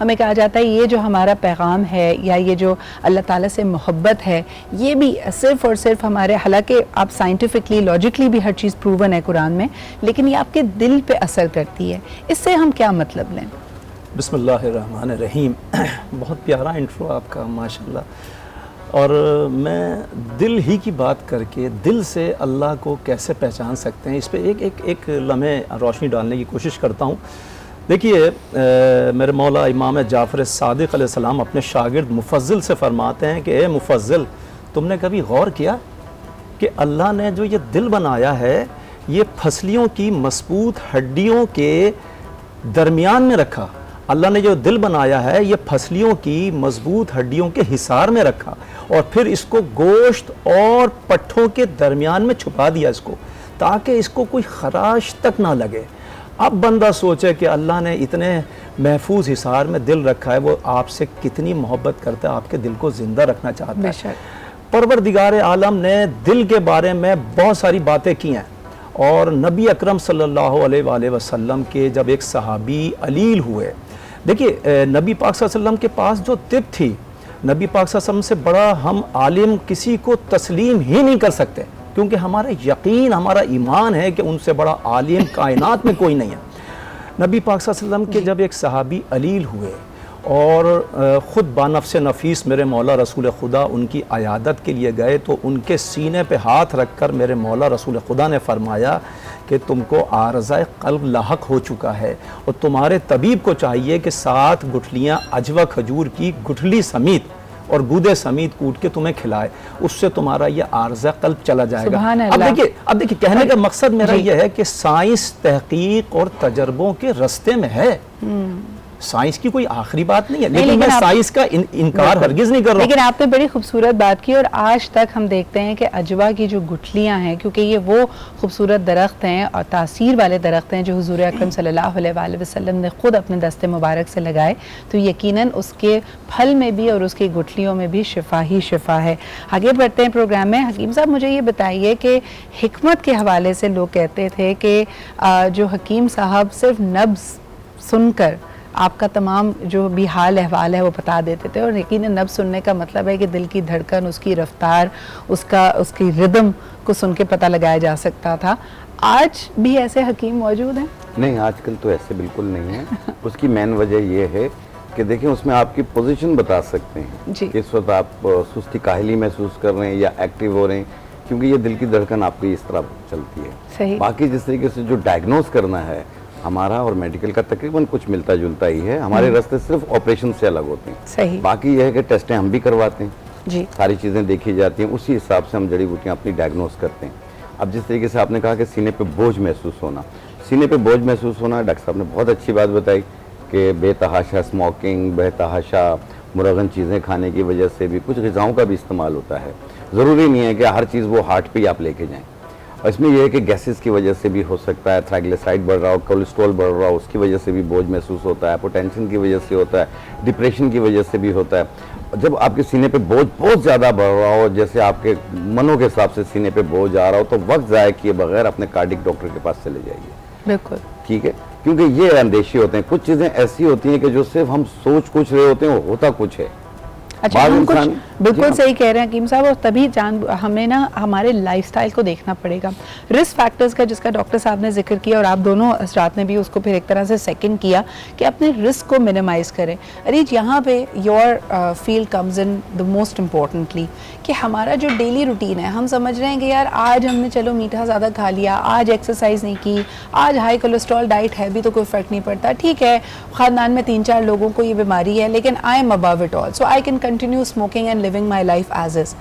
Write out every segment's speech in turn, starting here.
हमें कहा जाता है ये जो हमारा पैगाम है या ये जो अल्लाह ताला से मोहब्बत है, ये भी सिर्फ़ और सिर्फ हमारे, हालांकि आप साइंटिफिकली लॉजिकली भी हर चीज़ प्रूवन है कुरान में, लेकिन ये आपके दिल पे असर करती है। इससे हम क्या मतलब लें? बिस्मिल्लाहिर्रहमानिर्रहीम। बहुत प्यारा इंट्रो आपका, माशाल्लाह। और मैं दिल ही की बात करके दिल से अल्लाह को कैसे पहचान सकते हैं, इस पे एक लम्हे रोशनी डालने की कोशिश करता हूँ। देखिए, मेरे मौला इमाम जाफ़र सादिक़ अलैहिस्सलाम अपने शागिर्द मुफज़्ज़िल से फ़रमाते हैं कि ए मुफज़्ज़िल, तुमने कभी गौर किया कि अल्लाह ने जो ये दिल बनाया है, ये फसलियों की मज़बूत हड्डियों के दरमियान में रखा। अल्लाह ने जो दिल बनाया है, ये फसलियों की मजबूत हड्डियों के हिसार में रखा और फिर इसको गोश्त और पट्ठों के दरमियान में छुपा दिया इसको, ताकि इसको कोई खराश तक ना लगे। अब बंदा सोचे कि अल्लाह ने इतने महफूज हिसार में दिल रखा है, वो आपसे कितनी मोहब्बत करता है, आपके दिल को ज़िंदा रखना चाहता है। परवरदिगार आलम ने दिल के बारे में बहुत सारी बातें की हैं और नबी अकरम सल्लल्लाहु अलैहि वसल्लम के जब एक सहाबी अलील हुए, देखिए नबी पाक सल्लल्लाहु अलैहि वसल्लम के पास जो तिब थी, नबी पाक सल्लल्लाहु अलैहि वसल्लम से बड़ा हम आलिम किसी को तस्लीम ही नहीं कर सकते, क्योंकि हमारा यकीन, हमारा ईमान है कि उनसे बड़ा आलिम कायनात में कोई नहीं है। नबी पाक सल्लल्लाहु अलैहि वसल्लम के जब एक सहाबी अलील हुए और ख़ुद बानफ़्स नफ़ीस मेरे मौला रसूल खुदा उनकी अयादत के लिए गए, तो उनके सीने पे हाथ रख कर मेरे मौला रसूल खुदा ने फरमाया कि तुमको आरज़ाए क़ल्ब लाहक हो चुका है और तुम्हारे तबीब को चाहिए कि 7 गुठलियाँ अजवा खजूर की गुठली समेत और गूदे समेत कूट के तुम्हें खिलाए, उससे तुम्हारा ये आरज़ा क़ल्ब चला जाएगा। अब देखिए कहने का मकसद मेरा यह है कि साइंस तहकीक और तजर्बों के रास्ते में है। साइंस की कोई आखिरी बात नहीं है, लेकिन मैं साइंस का इनकार हरगिज़ नहीं कर रहा हूँ। लेकिन आपने बड़ी खूबसूरत बात की और आज तक हम देखते हैं कि अजवा की जो गुठलियाँ हैं, क्योंकि ये वो खूबसूरत दरख्त हैं और तासीर वाले दरख्त हैं जो हुज़ूर अकरम सल्लल्लाहु अलैहि वसल्लम ने ख़ुद अपने दस्ते मुबारक से लगाए, तो यकीनन उसके फल में भी और उसकी गुठलियों में भी शिफा ही शिफा है। आगे बढ़ते हैं प्रोग्राम में। हकीम साहब, मुझे ये बताइए कि हिकमत के हवाले से लोग कहते थे कि जो हकीम साहब सिर्फ नब्ज़ सुनकर आपका तमाम जो भी हाल अहवाल है वो बता देते थे, और यकीनन नब्ज़ सुनने का मतलब है कि दिल की धड़कन, उसकी रफ्तार, उसकी रिदम को सुन के पता लगाया जा सकता था। आज भी ऐसे हकीम मौजूद हैं? नहीं, आजकल तो ऐसे बिल्कुल नहीं है। उसकी मेन वजह ये है कि देखिए, उसमें आपकी पोजीशन बता सकते हैं कि इस वक्त आप सुस्ती काहली महसूस कर रहे हैं या एक्टिव हो रहे हैं, क्योंकि ये दिल की धड़कन आपकी इस तरह चलती है। सही। बाकी जिस तरीके से जो डायग्नोस करना है, हमारा और मेडिकल का तकरीबन कुछ मिलता जुलता ही है। हमारे रास्ते सिर्फ ऑपरेशन से अलग होते हैं। सही। बाकी यह है कि टेस्टें हम भी करवाते हैं जी, सारी चीज़ें देखी जाती हैं, उसी हिसाब से हम जड़ी बूटियाँ अपनी डायग्नोस करते हैं। अब जिस तरीके से आपने कहा कि सीने पे बोझ महसूस होना, सीने पे बोझ महसूस होना, डॉक्टर साहब ने बहुत अच्छी बात बताई कि बेतहाशा स्मोकिंग, बेतहाशा मुरगन चीज़ें खाने की वजह से भी कुछ ग़िज़ाओं का भी इस्तेमाल होता है। ज़रूरी नहीं है कि हर चीज़ वो हार्ट पे ही आप लेके जाएं। और इसमें यह है कि गैसेस की वजह से भी हो सकता है, ट्राइग्लिसराइड बढ़ रहा हो, कोलेस्ट्रॉल बढ़ रहा हो, उसकी वजह से भी बोझ महसूस होता है, पोटेंशन की वजह से होता है, डिप्रेशन की वजह से भी होता है। जब आपके सीने पे बोझ बहुत ज़्यादा बढ़ रहा हो, जैसे आपके मनों के हिसाब से सीने पे बोझ आ रहा हो, तो वक्त ज़ाया किए बगैर अपने कार्डिक डॉक्टर के पास चले जाइए। बिल्कुल ठीक है, क्योंकि ये अंदेशे होते हैं। कुछ चीज़ें ऐसी होती हैं कि जो सिर्फ हम सोच कुछ रहे होते हैं, वो होता कुछ है। अच्छा, हम कुछ बिल्कुल सही कह रहे हैं हकीम साहब, और तभी हमें ना हमारे लाइफस्टाइल को देखना पड़ेगा। रिस्क फैक्टर्स का जिसका डॉक्टर साहब ने जिक्र किया और आप दोनों हज़रात ने भी उसको फिर एक तरह से सेकंड किया कि अपने रिस्क को मिनिमाइज़ करें। अरीज, यहाँ पे your field comes in the most importantly कि हमारा जो डेली रूटीन है, हम समझ रहे हैं कि यार आज हमने चलो मीठा ज़्यादा खा लिया, आज एक्सरसाइज नहीं की, आज हाई कोलेस्ट्रॉल डाइट है भी तो कोई फ़र्क नहीं पड़ता, ठीक है ख़ानदान में 3-4 लोगों को ये बीमारी है, लेकिन I am above it all, so I can continue smoking and living my life as is.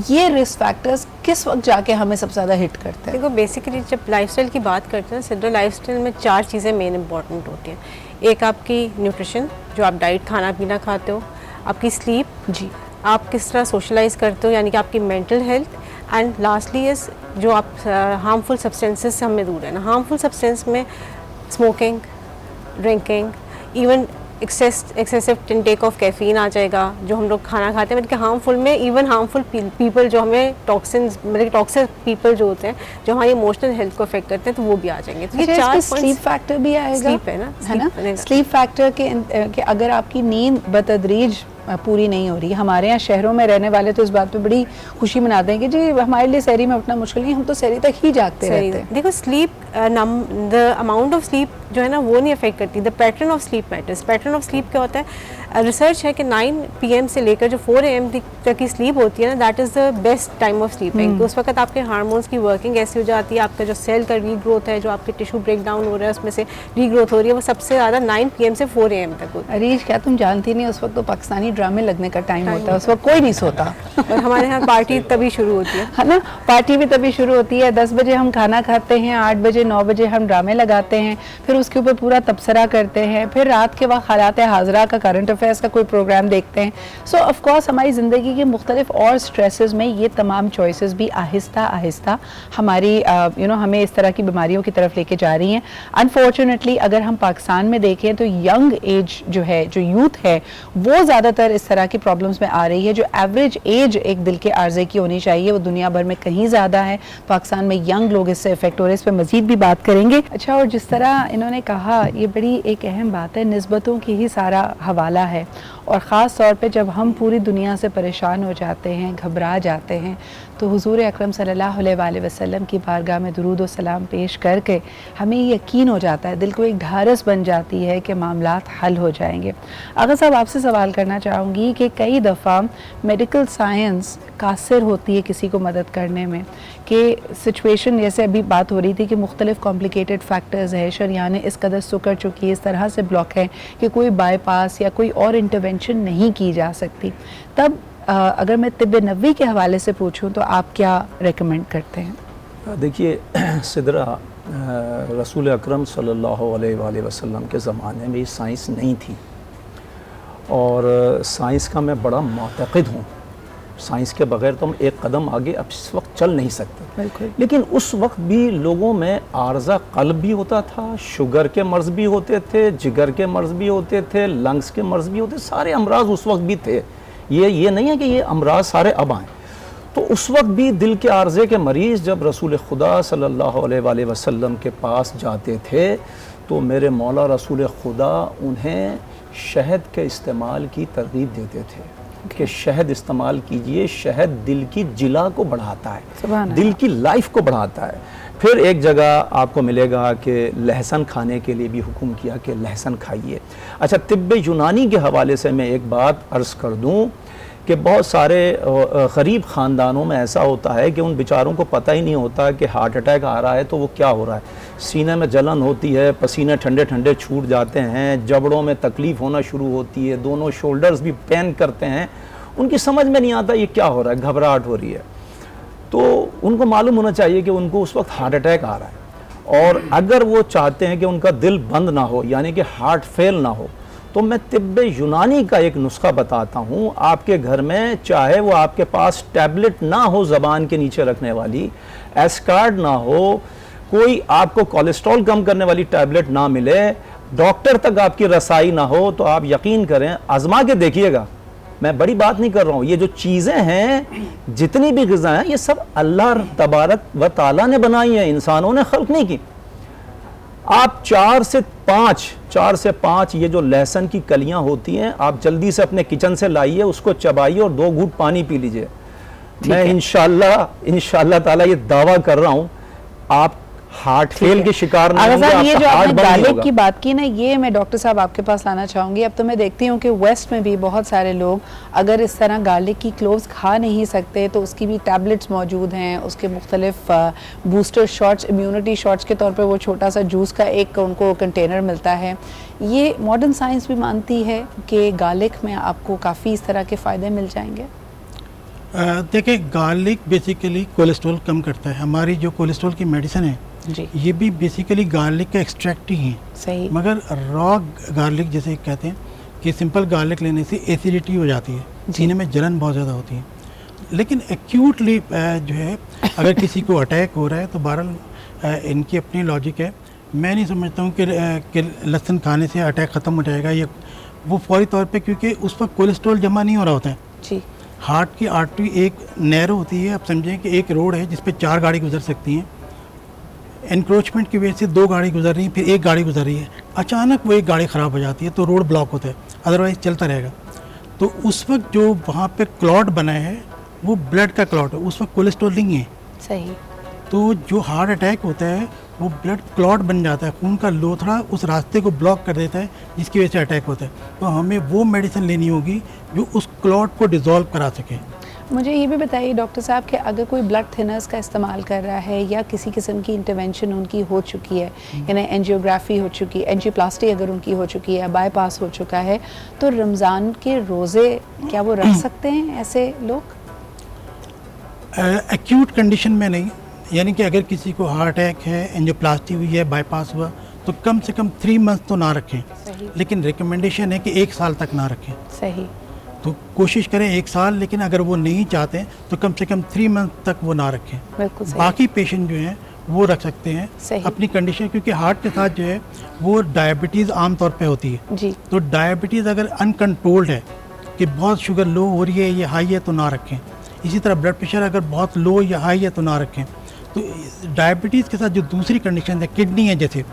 ये रिस्क फैक्टर्स किस वक्त जाके हमें सबसे ज़्यादा हिट करते हैं? देखो, बेसिकली जब लाइफस्टाइल की बात करते हैं, सिद्धो लाइफस्टाइल में 4 चीज़ें मेन इंपॉर्टेंट होती हैं। एक आपकी न्यूट्रिशन, जो आप डाइट खाना पीना खाते हो, आपकी स्लीप, जी, आप किस तरह सोशलाइज करते हो, यानी कि आपकी mental health, and lastly is जो आप हार्मफुल सब्सटेंसेस से हमें दूर रहना। हार्मफुल सब्सटेंस में smoking, drinking, even excessive intake of caffeine आ जाएगा, जो हम लोग खाना खाते हैं, मतलब कि हार्मफुल में इवन हार्मफुल पीपल जो हमें टॉक्सिन्स, मतलब टॉक्सिक पीपल जो होते हैं जो हमारी इमोशनल हेल्थ को अफेक्ट करते हैं, तो वो भी आ जाएंगे। तो ये 4 स्लीप फैक्टर भी आएगा, स्लीप है ना, स्लीप फैक्टर के अगर आपकी नींद बतदरीज पूरी नहीं हो रही। हमारे यहाँ शहरों में रहने वाले तो इस बात पे बड़ी खुशी मनाते हैं कि जी हमारे लिए सहरी में उठना मुश्किल नहीं, हम तो सहरी तक ही जागते रहते हैं। देखो sleep the amount of sleep जो है ना वो नहीं अफेक्ट करती, the pattern of sleep matters. Pattern of sleep क्या होता है? रिसर्च है कि 9 PM से लेकर जो 4 AM तक की स्लीप होती है ना, that is the best time of sleeping. उस वक्त आपके हार्मोन्स की वर्किंग ऐसी हो जाती है, आपका जो सेल का रीग्रोथ है, जो आपके टिश्यू ब्रेक डाउन हो रहा है उसमें से रीग्रोथ हो रही है, वो सबसे ज़्यादा 9 PM से 4 AM तक होती है। अरीज क्या तुम जानती नहीं, उस वक्त तो पाकिस्तानी ड्रामे लगने का टाइम होता है, उस वक्त कोई नहीं सोता। और हमारे यहाँ पार्टी तभी शुरू होती है ना, पार्टी भी तभी शुरू होती है। 10 बजे हम खाना खाते हैं, 8 बजे 9 बजे हम ड्रामे लगाते हैं, फिर उसके ऊपर पूरा तबसरा करते हैं, फिर रात के वक्त हालात हाजरा का, करंट अफेयर्स का कोई प्रोग्राम देखते हैं। सो ऑफ कोर्स हमारी ज़िंदगी के मुख्तलिफ और स्ट्रेसेस में ये तमाम चॉइसेस भी आहिस्ता आहिस्ता हमारी हमें इस तरह की बीमारियों की तरफ लेके जा रही हैं। अनफॉर्चुनेटली अगर हम पाकिस्तान में देखें तो यंग एज जो है, जो यूथ है, वो ज़्यादातर इस तरह की प्रॉब्लम्स में आ रही है। जो एवरेज एज एक दिल के आर्जे की होनी चाहिए वो दुनिया भर में कहीं ज़्यादा है, पाकिस्तान में यंग लोग इससे इफेक्ट हो रहे हैं। इस पर मज़ीद भी बात करेंगे। अच्छा, और जिस तरह इन्होंने कहा, ये बड़ी एक अहम बात है, निस्बतों की ही सारा हवाला है, और ख़ास तौर पे जब हम पूरी दुनिया से परेशान हो जाते हैं, घबरा जाते हैं, तो हुजूर अकरम सल्लल्लाहु अलैहि वसल्लम की बारगाह में दुरूद व सलाम पेश करके हमें यकीन हो जाता है, दिल को एक ढारस बन जाती है कि मामलात हल हो जाएंगे। अगर साहब आपसे सवाल करना चाहूँगी कि कई दफ़ा मेडिकल साइंस कासिर होती है किसी को मदद करने में, कि सिचुएशन जैसे अभी बात हो रही थी कि मुख्तलिफ कॉम्प्लिकेटेड फैक्टर्स है, शरियाने इस कदर सुकर चुकी है, इस तरह से ब्लॉक है कि कोई बाईपास या कोई और इंटरवेंशन नहीं की जा सकती, तब अगर मैं तिब्ब नबवी के हवाले से पूछूं तो आप क्या रेकमेंड करते हैं? देखिए सिदरा, रसूल अकरम सल्लल्लाहु अलैहि वसल्लम के ज़माने में ये साइंस नहीं थी, और साइंस का मैं बड़ा मुतक़िद हूँ। साइंस के बगैर तो हम एक कदम आगे अब इस वक्त चल नहीं सकते। बिल्कुल। लेकिन उस वक्त भी लोगों में आर्जा क़ल्ब भी होता था, शुगर के मर्ज़ भी होते थे, जिगर के मर्ज़ भी होते थे, लंग्स के मर्ज़ भी होते, सारे अमराज उस वक्त भी थे। ये नहीं है कि ये अमराज सारे अब आएँ। तो उस वक्त भी दिल के आर्जे के मरीज़ जब रसूल खुदा सल्लल्लाहु अलैहि वसल्लम के पास जाते थे तो मेरे मौला रसूल खुदा उन्हें शहद के इस्तेमाल की तरगीब देते थे कि शहद इस्तेमाल कीजिए, शहद दिल की जिला को बढ़ाता है, दिल की लाइफ को बढ़ाता है। फिर एक जगह आपको मिलेगा कि लहसुन खाने के लिए भी हुक्म किया कि लहसुन खाइए। अच्छा, तिब्ब यूनानी के हवाले से मैं एक बात अर्ज़ कर दूं कि बहुत सारे गरीब ख़ानदानों में ऐसा होता है कि उन बेचारों को पता ही नहीं होता कि हार्ट अटैक आ रहा है तो वो क्या हो रहा है। सीने में जलन होती है, पसीने ठंडे ठंडे छूट जाते हैं, जबड़ों में तकलीफ़ होना शुरू होती है, दोनों शोल्डर्स भी पेन करते हैं, उनकी समझ में नहीं आता ये क्या हो रहा है, घबराहट हो रही है। तो उनको मालूम होना चाहिए कि उनको उस वक्त हार्ट अटैक आ रहा है, और अगर वो चाहते हैं कि उनका दिल बंद ना हो, यानी कि हार्ट फेल ना हो, तो मैं तिब्ब यूनानी का एक नुस्खा बताता हूँ। आपके घर में चाहे वो आपके पास टैबलेट ना हो ज़बान के नीचे रखने वाली, एस्कार्ड ना हो, कोई आपको कोलेस्ट्रॉल कम करने वाली टैबलेट ना मिले, डॉक्टर तक आपकी रसाई ना हो, तो आप यकीन करें, आजमा के देखिएगा। मैं बड़ी बात नहीं कर रहा हूँ, ये जो चीज़ें हैं, जितनी भी ग़िज़ा हैं, ये सब अल्लाह तबारक व ताला ने बनाई हैं, इंसानों ने खल्क़ नहीं की। आप 4 से 5 ये जो लहसुन की कलियां होती हैं, आप जल्दी से अपने किचन से लाइए, उसको चबाइए और 2 घूंट पानी पी लीजिए। मैं इंशाल्लाह ताला ये दावा कर रहा हूं, आप हार्ट फेल के शिकार नहीं होंगे। ये जो आपने गार्लिक की बात की ना, ये मैं डॉक्टर साहब आपके पास लाना चाहूँगी। अब तो मैं देखती हूँ कि वेस्ट में भी बहुत सारे लोग अगर इस तरह गार्लिक की क्लोव्स खा नहीं सकते तो उसकी भी टैबलेट्स मौजूद हैं, उसके मुख्तलिफ बूस्टर शॉट्स, इम्यूनिटी शॉट्स के तौर पर वो छोटा सा जूस का एक उनको कंटेनर मिलता है। ये मॉडर्न साइंस भी मानती है कि गार्लिक में आपको काफ़ी इस तरह के फ़ायदे मिल जाएंगे। देखिए, गार्लिक बेसिकली कोलेस्ट्रॉल कम करता है। हमारी जो कोलेस्ट्रॉल की मेडिसिन है जी, ये भी बेसिकली गार्लिक का एक्सट्रैक्ट ही है। सही। मगर रॉ गार्लिक जैसे कहते हैं कि सिंपल गार्लिक लेने से एसिडिटी हो जाती है, सीने में जलन बहुत ज़्यादा होती है। लेकिन एक्यूटली जो है अगर किसी को अटैक हो रहा है तो बहरहाल इनकी अपनी लॉजिक है। मैं नहीं समझता हूँ कि लहसुन खाने से अटैक ख़त्म हो जाएगा या वो फौरी तौर पे, क्योंकि उस पर कोलेस्ट्रॉल जमा नहीं हो रहा होता है। जी। हार्ट की आर्टरी एक नैरो होती है, आप समझें कि एक रोड है जिस पे 4 गाड़ी गुजर सकती हैं। एनक्रोचमेंट की वजह से 2 गाड़ी गुजर रही हैं, फिर एक गाड़ी गुजर रही है, अचानक वो एक गाड़ी ख़राब हो जाती है तो रोड ब्लॉक होता है, अदरवाइज चलता रहेगा। तो उस वक्त जो वहाँ पे क्लॉट बना है वो ब्लड का क्लॉट है, उस वक्त कोलेस्ट्रॉल नहीं है। सही। तो जो हार्ट अटैक होता है वो ब्लड क्लॉट बन जाता है, खून का लोथड़ा उस रास्ते को ब्लॉक कर देता है जिसकी वजह से अटैक होता है। तो हमें वो मेडिसिन लेनी होगी जो उस क्लॉट को डिज़ोल्व करा सके। मुझे ये भी बताइए डॉक्टर साहब कि अगर कोई ब्लड थिनर्स का इस्तेमाल कर रहा है या किसी किस्म की इंटरवेंशन उनकी हो चुकी है, यानी एंजियोग्राफी हो चुकी है, एंजियोप्लास्टी अगर उनकी हो चुकी है, बाईपास हो चुका है, तो रमज़ान के रोज़े क्या वो रख सकते हैं ऐसे लोग? एक्यूट कंडीशन में नहीं, यानी कि अगर किसी को हार्ट अटैक है, एंजियोप्लास्टी हुई है, बाईपास हुआ, तो कम से कम 3 मंथ तो ना रखें। सही। लेकिन रिकमेंडेशन है कि 1 साल तक ना रखें। सही। तो कोशिश करें 1 साल, लेकिन अगर वो नहीं चाहते तो कम से कम 3 मंथ तक वो ना रखें। बिल्कुल सही। बाकी पेशेंट जो हैं वो रख सकते हैं सही। अपनी कंडीशन, क्योंकि हार्ट के साथ जो है वो डायबिटीज़ आम तौर पे होती है। जी। तो डायबिटीज़ अगर अनकंट्रोल्ड है कि बहुत शुगर लो हो रही है या हाई है तो ना रखें। इसी तरह ब्लड प्रेशर अगर बहुत लो या हाई है तो ना रखें। तो डायबिटीज़ के साथ जो दूसरी कंडीशन है, किडनी है, जैसे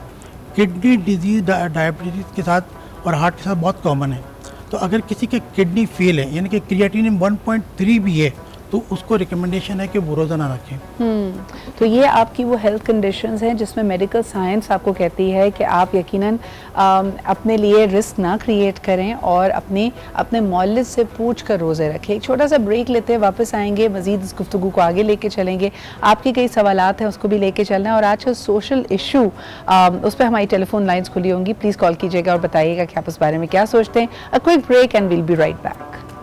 किडनी डिजीज़ डायबिटीज़ के साथ और हार्ट के साथ बहुत कॉमन है। तो अगर किसी के किडनी फेल है, यानी कि क्रिएटिनिन 1.3 भी है, तो उसको रिकमेंडेशन है कि वो रोज़ाना रखें। तो ये आपकी वो हेल्थ कंडीशंस हैं जिसमें मेडिकल साइंस आपको कहती है कि आप यकीनन अपने लिए रिस्क ना क्रिएट करें और अपने मौलिद से पूछ कर रोज़े रखें। एक छोटा सा ब्रेक लेते हैं, वापस आएंगे, मज़ीद इस गुफ्तगू को आगे लेके चलेंगे। आपके कई सवालात हैं उसको भी लेके चलना है, और आज का सोशल इशू उस पर हमारी टेलीफोन लाइन्स खुली होंगी, प्लीज़ कॉल कीजिएगा और बताइएगा कि आप उस बारे में क्या सोचते हैं। A quick break and will be right back.